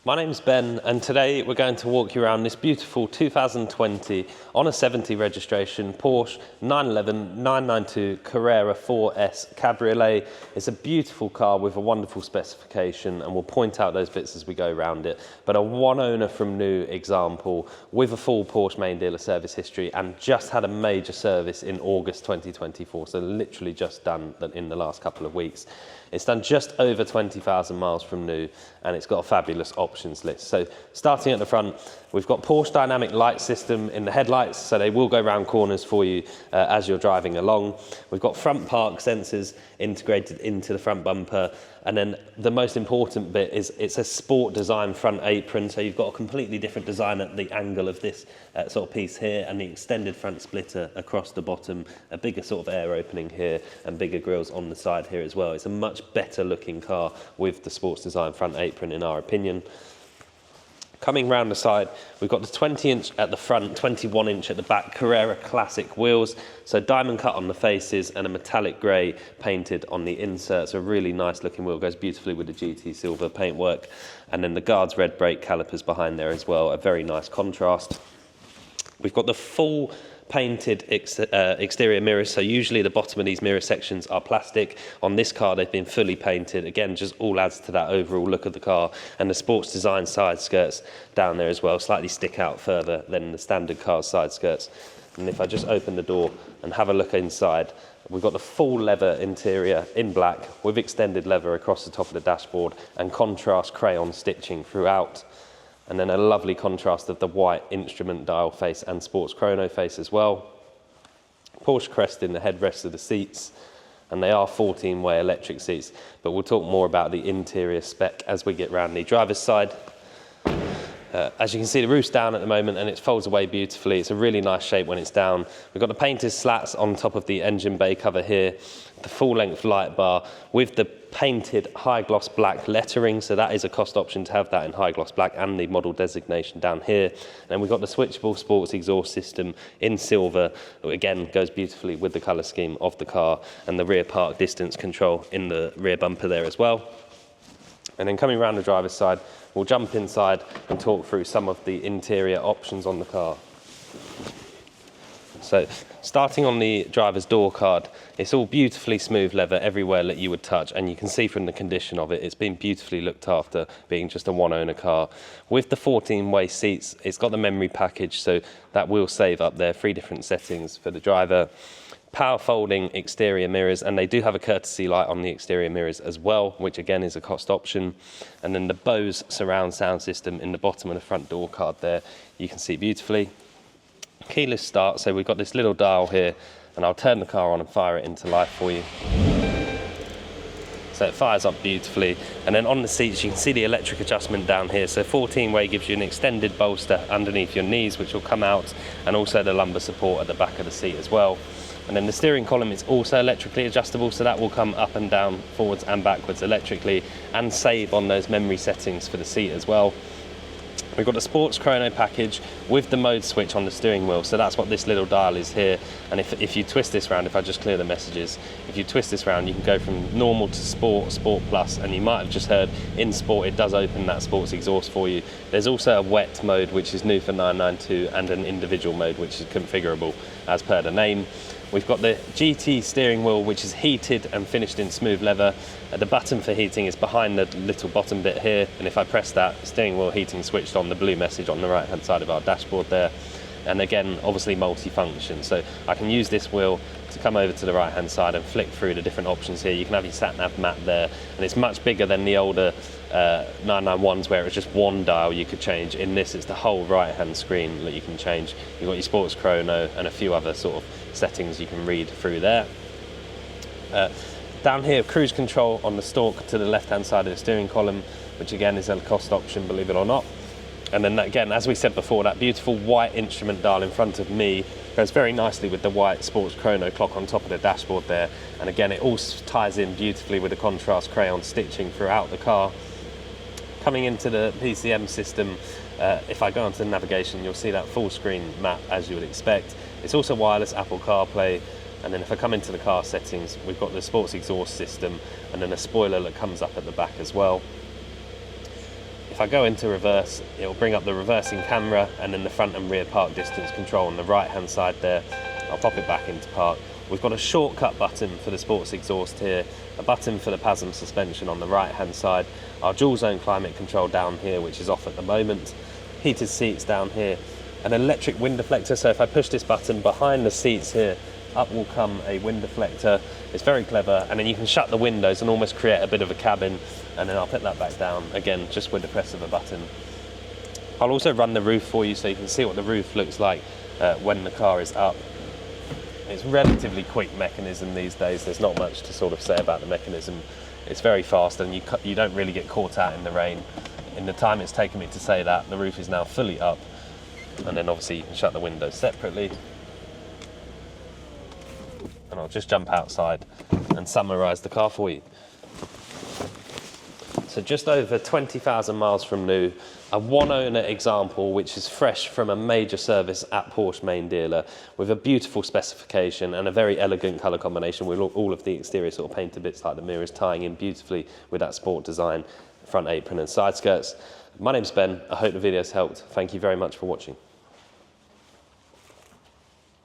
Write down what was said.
My name's Ben, and today we're going to walk you around this beautiful 2020 on a 70 registration Porsche 911 992 Carrera 4S Cabriolet. It's a beautiful car with a wonderful specification, and we'll point out those bits as we go around it. But a one owner from new example with a full Porsche main dealer service history, and just had a major service in August 2024, so literally just done that in the last couple of weeks. It's done just over 20,000 miles from new, and it's got a fabulous options list. So starting at the front, we've got Porsche dynamic light system in the headlights, so they will go round corners for you as you're driving along. We've got front park sensors integrated into the front bumper, and then the most important bit is it's a sport design front apron, so you've got a completely different design at the angle of this sort of piece here, and the extended front splitter across the bottom, a bigger sort of air opening here, and bigger grills on the side here as well. It's a much better looking car with the sports design front apron in our opinion. Coming round the side, we've got the 20-inch at the front, 21-inch at the back, Carrera classic wheels. So diamond cut on the faces and a metallic grey painted on the inserts. A really nice looking wheel, goes beautifully with the GT silver paintwork. And then the guards red brake calipers behind there as well, a very nice contrast. We've got the full painted exterior mirrors, so usually the bottom of these mirror sections are plastic. On this car they've been fully painted, again just all adds to that overall look of the car, and the sports design side skirts down there as well slightly stick out further than the standard car side skirts. And if I just open the door and have a look inside, we've got the full leather interior in black with extended leather across the top of the dashboard and contrast crayon stitching throughout. And then a lovely contrast of the white instrument dial face and sports chrono face as well. Porsche crest in the headrest of the seats, and they are 14-way electric seats, but we'll talk more about the interior spec as we get round the driver's side. As you can see, the roof's down at the moment and it folds away beautifully. It's a really nice shape when it's down. We've got the painted slats on top of the engine bay cover here, the full-length light bar with the painted high-gloss black lettering, so that is a cost option to have that in high-gloss black, and the model designation down here. And then we've got the switchable sports exhaust system in silver, which again goes beautifully with the colour scheme of the car, and the rear park distance control in the rear bumper there as well. And then coming around the driver's side, we'll jump inside and talk through some of the interior options on the car. So starting on the driver's door card, it's all beautifully smooth leather everywhere that you would touch, and you can see from the condition of it, it's been beautifully looked after, being just a one owner car. With the 14-way seats, it's got the memory package, so that will save up there 3 different settings for the driver. Power folding exterior mirrors, and they do have a courtesy light on the exterior mirrors as well, which again is a cost option. And then the Bose surround sound system in the bottom of the front door card there, you can see beautifully. Keyless start, so we've got this little dial here, and I'll turn the car on and fire it into life for you. So it fires up beautifully, and then on the seats you can see the electric adjustment down here. So 14-way gives you an extended bolster underneath your knees, which will come out, and also the lumbar support at the back of the seat as well. And then the steering column is also electrically adjustable, so that will come up and down, forwards and backwards electrically, and save on those memory settings for the seat as well. We've got the sports chrono package with the mode switch on the steering wheel, so that's what this little dial is here. And if you twist this round, if I just clear the messages, if you twist this round, you can go from normal to sport, sport plus, and you might have just heard in sport it does open that sports exhaust for you. There's also a wet mode, which is new for 992, and an individual mode, which is configurable as per the name. We've got the GT steering wheel, which is heated and finished in smooth leather. The button for heating is behind the little bottom bit here, and if I press that, steering wheel heating switched on, the blue message on the right hand side of our dashboard there. And again, obviously multi-function, so I can use this wheel to come over to the right hand side and flick through the different options here. You can have your sat nav map there, and it's much bigger than the older 991s where it was just one dial you could change. In this, it's the whole right hand screen that you can change. You've got your sports chrono and a few other sort of settings you can read through there. Down here, cruise control on the stalk to the left hand side of the steering column, which again is a cost option, believe it or not. And then again, as we said before, that beautiful white instrument dial in front of me goes very nicely with the white sports chrono clock on top of the dashboard there. And again, it all ties in beautifully with the contrast crayon stitching throughout the car. Coming into the PCM system, if I go onto the navigation, you'll see that full screen map as you would expect. It's also wireless Apple CarPlay. And then if I come into the car settings, we've got the sports exhaust system and then a spoiler that comes up at the back as well. If if I go into reverse, it'll bring up the reversing camera and then the front and rear park distance control on the right hand side there. I'll pop it back into park. We've got a shortcut button for the sports exhaust here, a button for the PASM suspension on the right hand side, our dual zone climate control down here, which is off at the moment, heated seats down here, an electric wind deflector. So if I push this button behind the seats here, up will come a wind deflector. It's very clever, and then you can shut the windows and almost create a bit of a cabin, and then I'll put that back down again just with the press of a button. I'll also run the roof for you so you can see what the roof looks like when the car is up. It's relatively quick mechanism these days. There's not much to sort of say about the mechanism. It's very fast, and you don't really get caught out in the rain. In the time it's taken me to say that, the roof is now fully up, and then obviously you can shut the windows separately. And I'll just jump outside and summarise the car for you. So just over 20,000 miles from new, a one-owner example which is fresh from a major service at Porsche main dealer, with a beautiful specification and a very elegant colour combination with all of the exterior sort of painted bits like the mirrors tying in beautifully with that sport design, front apron and side skirts. My name's Ben. I hope the video's helped. Thank you very much for watching.